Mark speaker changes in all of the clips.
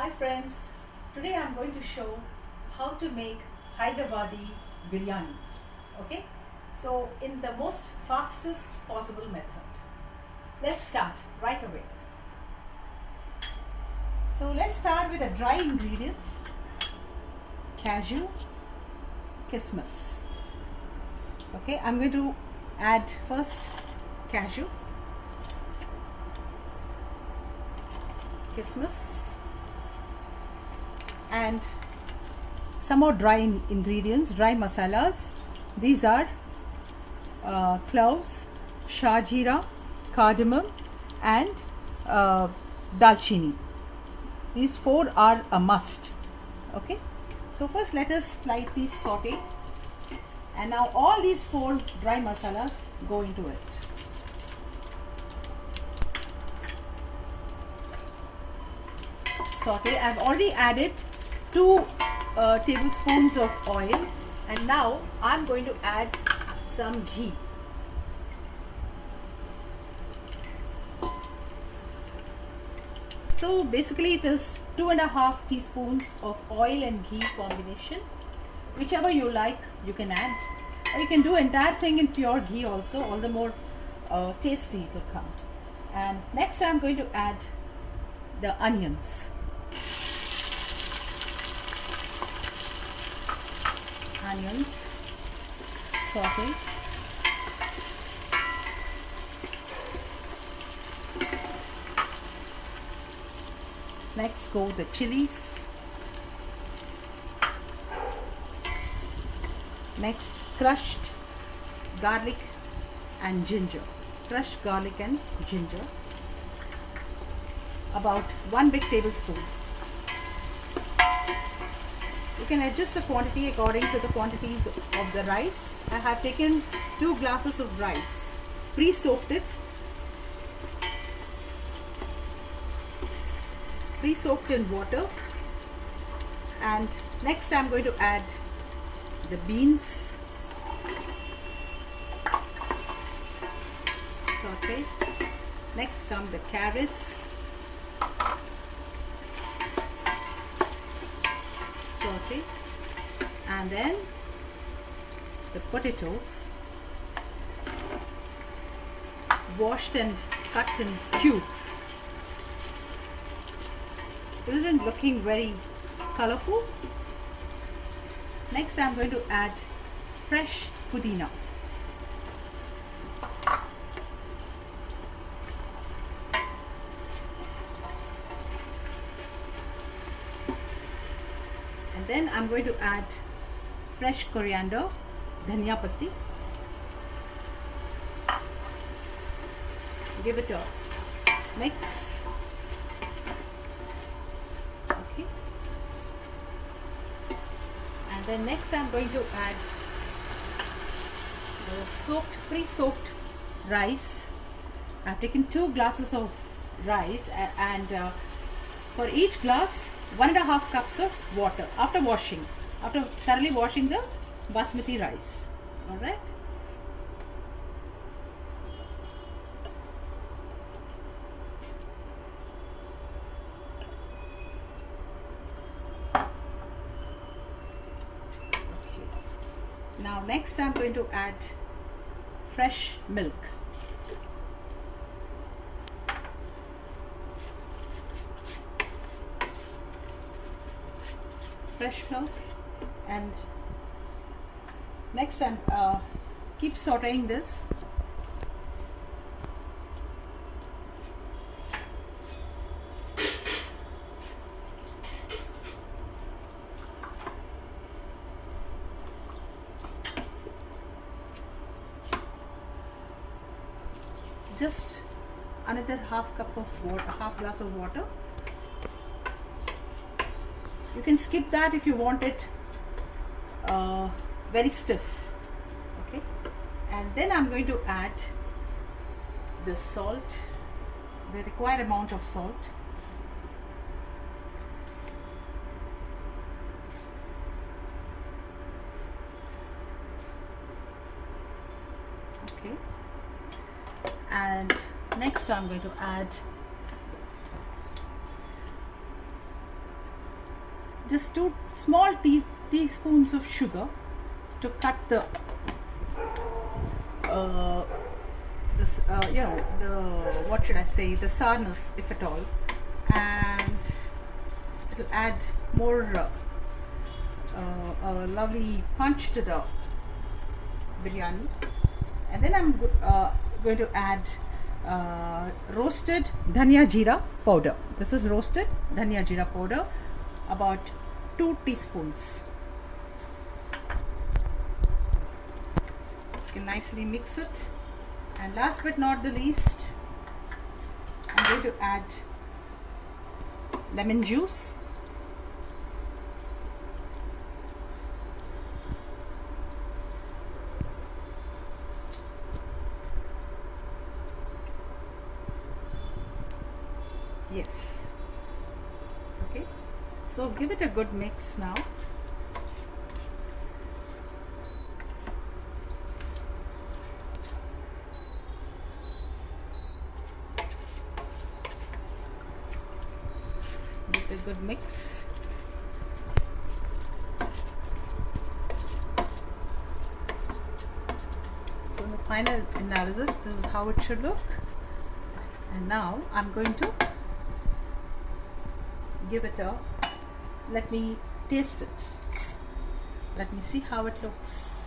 Speaker 1: Hi friends, today I'm going to show how to make Hyderabadi Biryani. Okay, so in the most fastest possible method. Let's start right away. So let's start with the dry ingredients: cashew, kismis. Okay, I'm going to add first cashew, kismis, and some more dry ingredients, dry masalas. These are cloves, shahjeera, cardamom, and dalchini. These four are a must. Okay, so first let us slightly saute, and now all these four dry masalas go into it. Saute. I've already added 2 tablespoons of oil, and now I'm going to add some ghee. So basically it is 2.5 teaspoons of oil and ghee combination. Whichever you like you can add, or you can do entire thing in pure ghee also, all the more tasty it will come. And next I'm going to add the onions. Saute. Next go the chilies. Next crushed garlic and ginger. Crushed garlic and ginger. About 1 big tablespoon. You can adjust the quantity according to the quantities of the rice. I have taken 2 glasses of rice, pre-soaked it. Pre-soaked in water. And next I'm going to add the beans. Saute. Next come the carrots. Saute. And then the potatoes, washed and cut in cubes. Isn't it looking very colorful? Next I'm going to add fresh pudina. And then I'm going to add fresh coriander, dhania patti. Give it a mix. Okay. And then next I'm going to add the pre-soaked rice. I've taken 2 glasses of rice, and for each glass 1.5 cups of water after thoroughly washing the basmati rice. All right. Okay. Now next I'm going to add fresh milk. Fresh milk. And next I'm keep sauteing this. Just another half glass of water. You can skip that if you want it very stiff. Okay, and then I'm going to add the salt, the required amount of salt. Okay, and next I'm going to add just 2 small teaspoons of sugar to cut the this you know, the, what should I say, the sourness, if at all, and it will add more a lovely punch to the biryani. And then I'm going to add roasted dhania jeera powder. This is roasted dhania jeera powder, about 2 teaspoons. So you can nicely mix it. And last but not the least, I'm going to add lemon juice. Yes. Okay. So give it a good mix now. Give it a good mix. So in the final analysis, this is how it should look. And now I'm going to give it a, let me taste it. Let me see how it looks.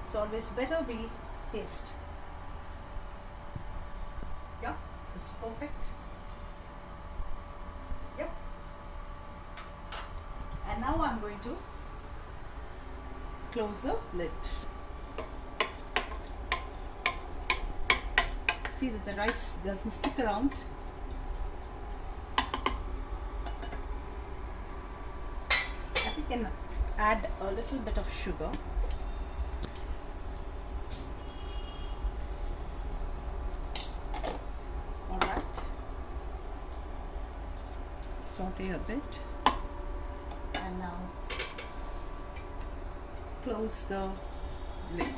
Speaker 1: It's always better we taste. Yeah, it's perfect. Yep. And now I'm going to close the lid. See that the rice doesn't stick around. You can add a little bit of sugar. Alright. Saute a bit. And now close the lid.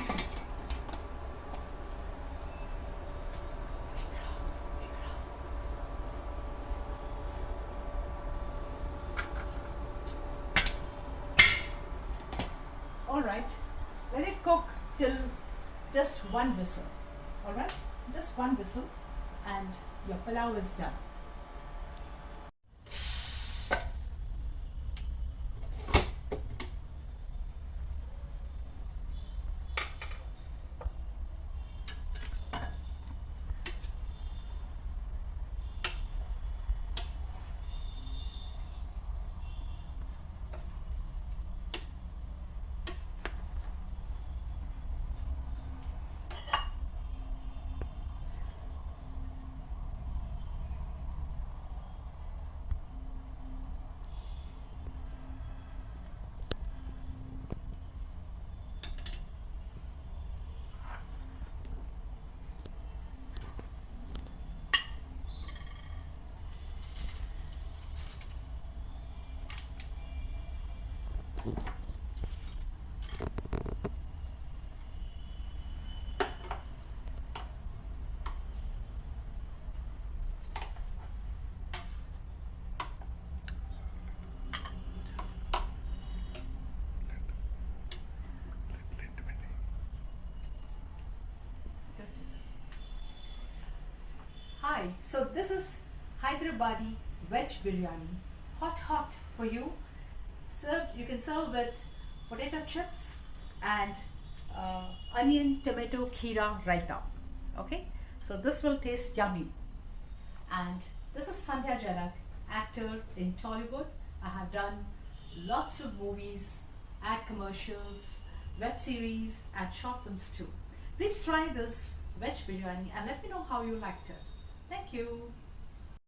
Speaker 1: Alright, let it cook till just 1 whistle. Alright, just 1 whistle and your palau is done. Hi, so this is Hyderabadi Veg Biryani, hot for you. You can serve with potato chips and onion, tomato, kheera, raita. Okay, so this will taste yummy. And this is Sandhya Janak, actor in Tollywood. I have done lots of movies, ad commercials, web series and short films too. Please try this veg biryani and let me know how you liked it. Thank you.